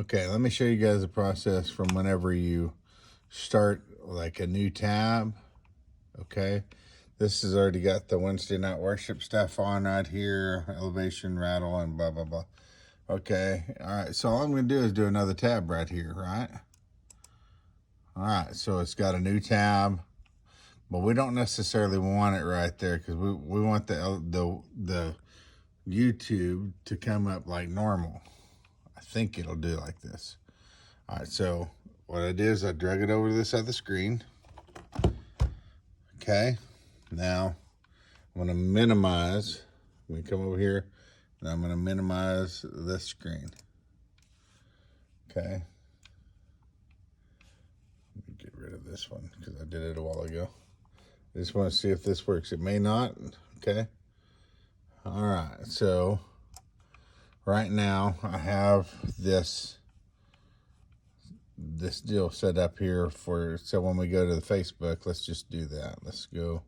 Okay, let me show you guys the process from whenever you start like a new tab. Okay, this has already got the Wednesday night worship stuff on right here, elevation, rattle, and blah blah blah. Okay, all right, so all I'm going to do is do another tab right here, right? All right, so it's got a new tab, but we don't necessarily want it right there because we want the YouTube to come up like normal. I think it'll do like this. All right, so what I did is I drag it over to this other screen. Okay, now I'm gonna minimize. I'm gonna come over here and I'm gonna minimize this screen. Okay, let me get rid of this one because I did it a while ago. I just want to see if this works. It may not. Okay, all right, so right now I have this deal set up here for, so when we go to the Facebook, let's just do that. Let's go.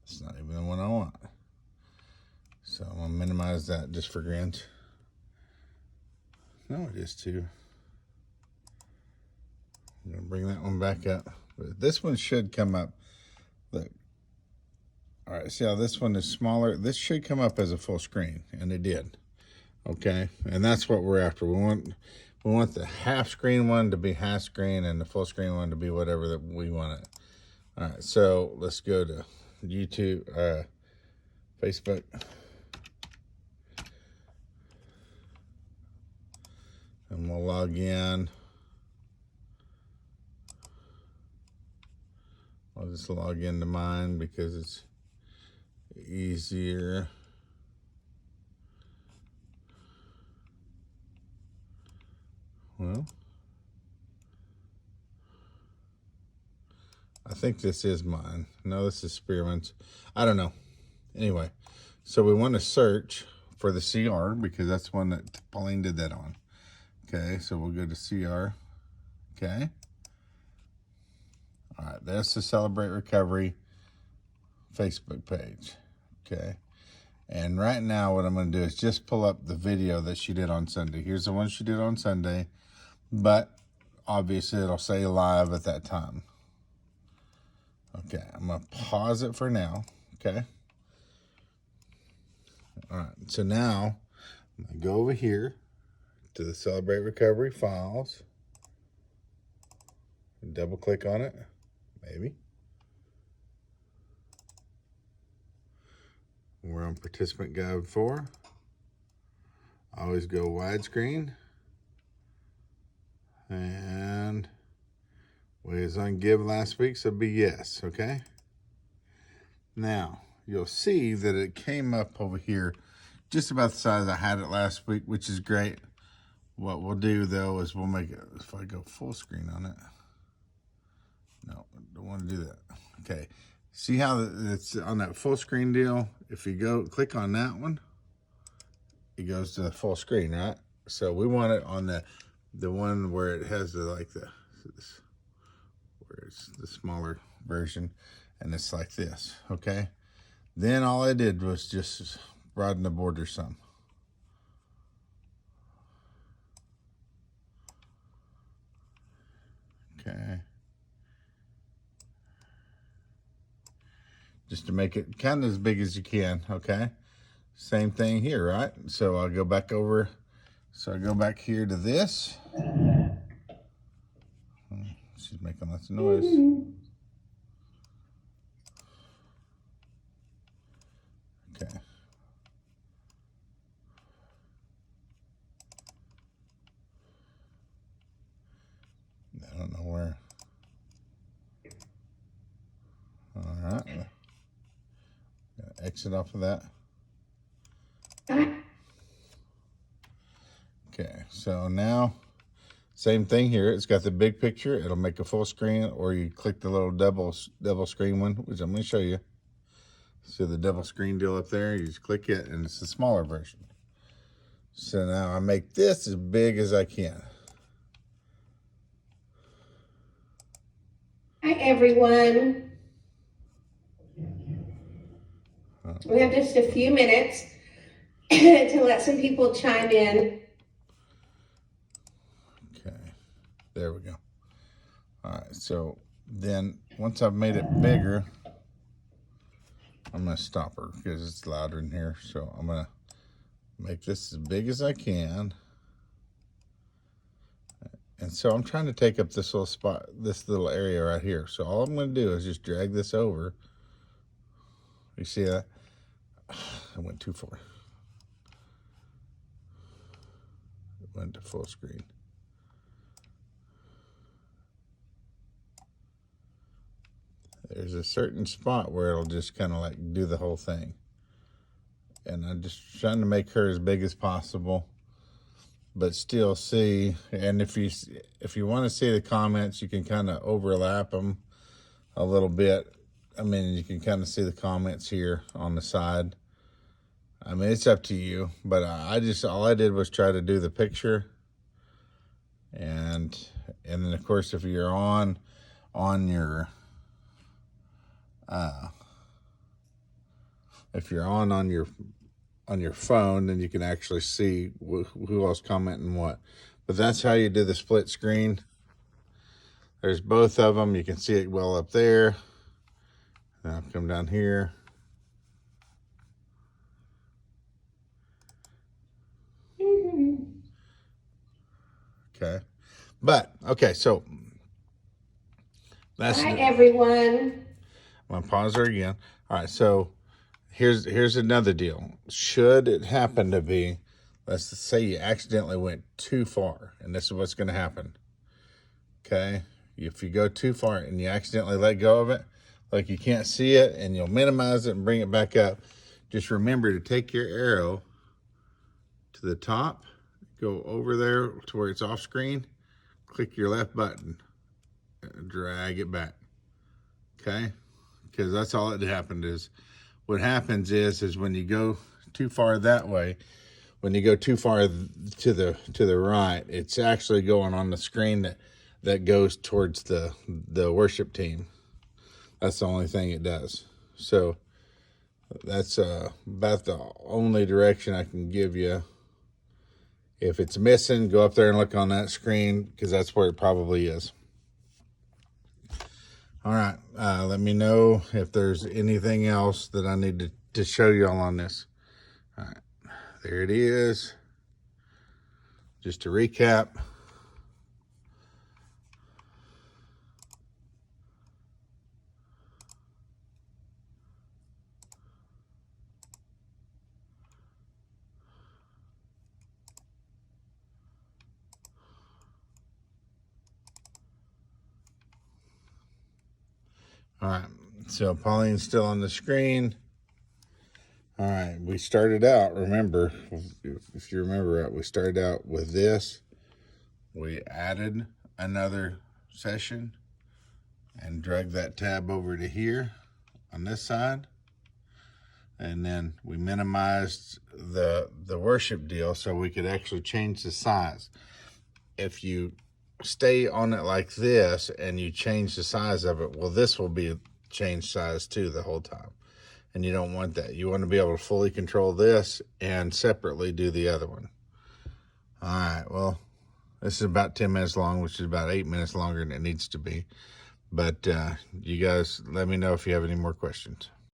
It's not even the one I want. So I'm gonna minimize that just for grins. No, it is too. I'm gonna bring that one back up. But this one should come up. Look. All right, see how this one is smaller? This should come up as a full screen, and it did. Okay, and that's what we're after. We want the half screen one to be half screen and the full screen one to be whatever that we want it. All right, so let's go to YouTube, Facebook. And we'll log in. I'll just log into mine because it's easier. Well, I think this is mine. No, this is Spearman's. I don't know. Anyway, so we want to search for the CR because that's one that Pauline did that on. Okay, so we'll go to CR. Okay. All right, that's the Celebrate Recovery Facebook page. Okay. And right now what I'm going to do is just pull up the video that she did on Sunday. Here's the one she did on Sunday, but obviously it'll say live at that time. Okay, I'm going to pause it for now. Okay. All right, so now I'm going to go over here to the Celebrate Recovery files. Double click on it, maybe. We're on participant guide 4. I always go widescreen. And we was on give last week, so be yes, okay? Now, you'll see that it came up over here just about the size I had it last week, which is great. What we'll do, though, is we'll make it, if I go full screen on it. No, I don't want to do that. Okay. See how it's on that full screen deal? If you go click on that one, it goes to the full screen, right? So we want it on the one where it has where it's the smaller version, and it's like this, okay? Then all I did was just broaden the border some. Okay. Just to make it kind of as big as you can, okay? Same thing here, right? So I'll go back over, so I go back here to this. She's making lots of noise. Okay. I don't know where. All right. Exit off of that. Okay, so now, same thing here. It's got the big picture. It'll make a full screen, or you click the little double screen one, which I'm going to show you. See the double screen deal up there? You just click it, and it's the smaller version. So now I make this as big as I can. Hi, everyone. We have just a few minutes. to let some people chime in. Okay, there we go. All right, so then once I've made it bigger, I'm going to stop her because it's louder in here. So I'm going to make this as big as I can. And so I'm trying to take up this little spot, this little area right here. So all I'm going to do is just drag this over. You see that? I went too far. It went to full screen. There's a certain spot where it'll just kind of like do the whole thing. And I'm just trying to make her as big as possible, but still see. And if you want to see the comments, you can kind of overlap them a little bit. I mean, you can kind of see the comments here on the side. I mean, it's up to you, but all I did was try to do the picture. And then of course, if you're on your on your phone, then you can actually see who else commenting what. But that's how you do the split screen. There's both of them. You can see it well up there. Then I'll come down here. Okay. But okay, so that's Hi, everyone. I'm gonna pause her again. All right, so here's another deal. Should it happen to be, let's say you accidentally went too far, and this is what's going to happen. Okay, if you go too far and you accidentally let go of it, like you can't see it, and you'll minimize it and bring it back up. Just remember to take your arrow to the top, go over there to where it's off screen, click your left button, and drag it back. Okay, because that's all that happened. Is what happens is when you go too far that way, when you go too far to the right, it's actually going on the screen that goes towards the worship team. That's the only thing it does. So that's about the only direction I can give you. If it's missing, go up there and look on that screen, because that's where it probably is. All right, let me know if there's anything else that I need to show you all on this. All right, there it is. Just to recap. All right, so Pauline's still on the screen. All right, we started out, remember, if you remember it, we started out with this. We added another session and dragged that tab over to here on this side. And then we minimized the worship deal so we could actually change the size. If you stay on it like this and you change the size of it, well, this will be a changed size too the whole time. And you don't want that. You want to be able to fully control this and separately do the other one. All right, well, this is about 10 minutes long, which is about 8 minutes longer than it needs to be. But you guys let me know if you have any more questions.